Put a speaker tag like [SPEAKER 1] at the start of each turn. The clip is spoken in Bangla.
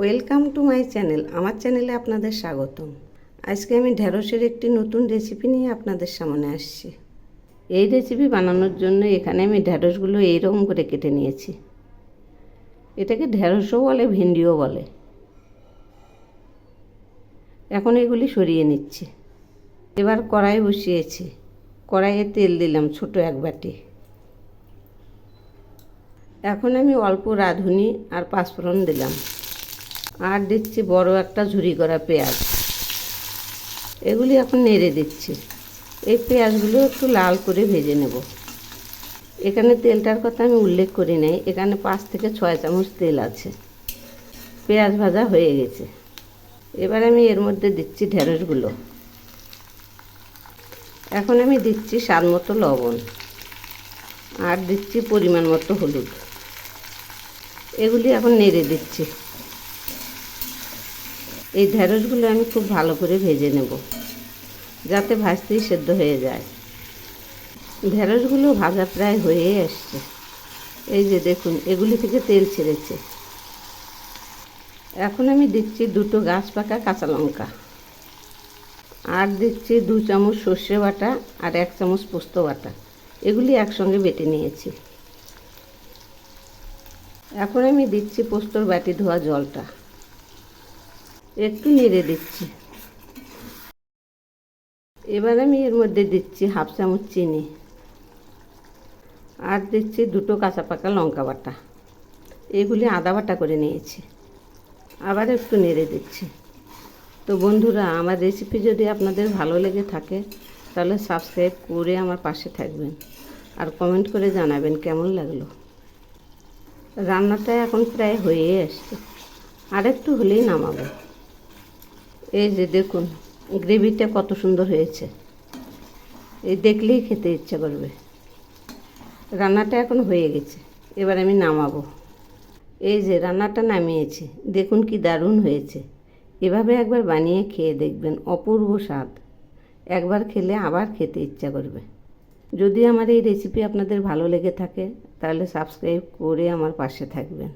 [SPEAKER 1] Welcome to my channel. আমার চ্যানেলে আপনাদের স্বাগতম। আজকে আমি ঢেঁড়সের একটি নতুন রেসিপি নিয়ে আপনাদের সামনে আসছি। এই রেসিপি বানানোর জন্য এখানে আমি ঢেঁড়সগুলো এইরকম করে কেটে নিয়েছি। এটাকে ঢেঁড়সও বলে, ভেন্ডিও বলে। এখন এগুলি সরিয়ে নিচ্ছি। এবার কড়াই বসিয়েছি। কড়াইয়ে তেল দিলাম ছোট এক বাটি। এখন আমি অল্প রাঁধুনি আর পাঁচফোড়ন দিলাম, আর দিচ্ছি বড় একটা ঝুরি করা পেঁয়াজ। এগুলি এখন নেড়ে দিচ্ছি। এই পেঁয়াজগুলো একটু লাল করে ভেজে নেব। এখানে তেলটার কথা আমি উল্লেখ করি নাই, এখানে 5 থেকে 6 চামচ তেল আছে। পেঁয়াজ ভাজা হয়ে গেছে। এবার আমি এর মধ্যে দিচ্ছি ঢেঁড়সগুলো। এখন আমি দিচ্ছি স্বাদ মতো লবণ, আর দিচ্ছি পরিমাণ মতো হলুদ। এগুলি এখন নেড়ে দিচ্ছি। এই ঢেঁড়সগুলো আমি খুব ভালো করে ভেজে নেব, যাতে ভাজতেই সেদ্ধ হয়ে যায়। ঢেঁড়সগুলো ভাজা প্রায় হয়ে আসছে। এই যে দেখুন, এগুলি থেকে তেল ছেড়েছে। এখন আমি দিচ্ছি 2 গাছ পাকা কাঁচা লঙ্কা, আর দিচ্ছি 2 চামচ সর্ষে বাটা আর 1 চামচ পোস্ত বাটা। এগুলি একসঙ্গে বেটে নিয়েছি। এখন আমি দিচ্ছি পোস্তর বাটি ধোয়া জলটা, একটু নেড়ে দিচ্ছি। এবার আমি এর মধ্যে দিচ্ছি 1/2 চামচ চিনি, আর দিচ্ছি 2 কাঁচা পাকা লঙ্কা বাটা। এগুলি আদা বাটা করে নিয়েছি। আবার একটু নেড়ে দিচ্ছি। তো বন্ধুরা, আমার রেসিপি যদি আপনাদের ভালো লেগে থাকে তাহলে সাবস্ক্রাইব করে আমার পাশে থাকবেন, আর কমেন্ট করে জানাবেন কেমন লাগলো। রান্নাটা এখন প্রায় হয়ে আসছে, আর একটু হলেই নামাবো। এই যে দেখুন, গ্রেভিটা কত সুন্দর হয়েছে। এই দেখলেই খেতে ইচ্ছা করবে। রান্নাটা এখন হয়ে গেছে, এবার আমি নামাবো। এই যে রান্নাটা নামিয়েছি, দেখুন কি দারুণ হয়েছে। এভাবে একবার বানিয়ে খেয়ে দেখবেন, অপূর্ব স্বাদ। একবার খেলে আবার খেতে ইচ্ছা করবে। যদি আমার এই রেসিপি আপনাদের ভালো লেগে থাকে তাহলে সাবস্ক্রাইব করে আমার পাশে থাকবেন।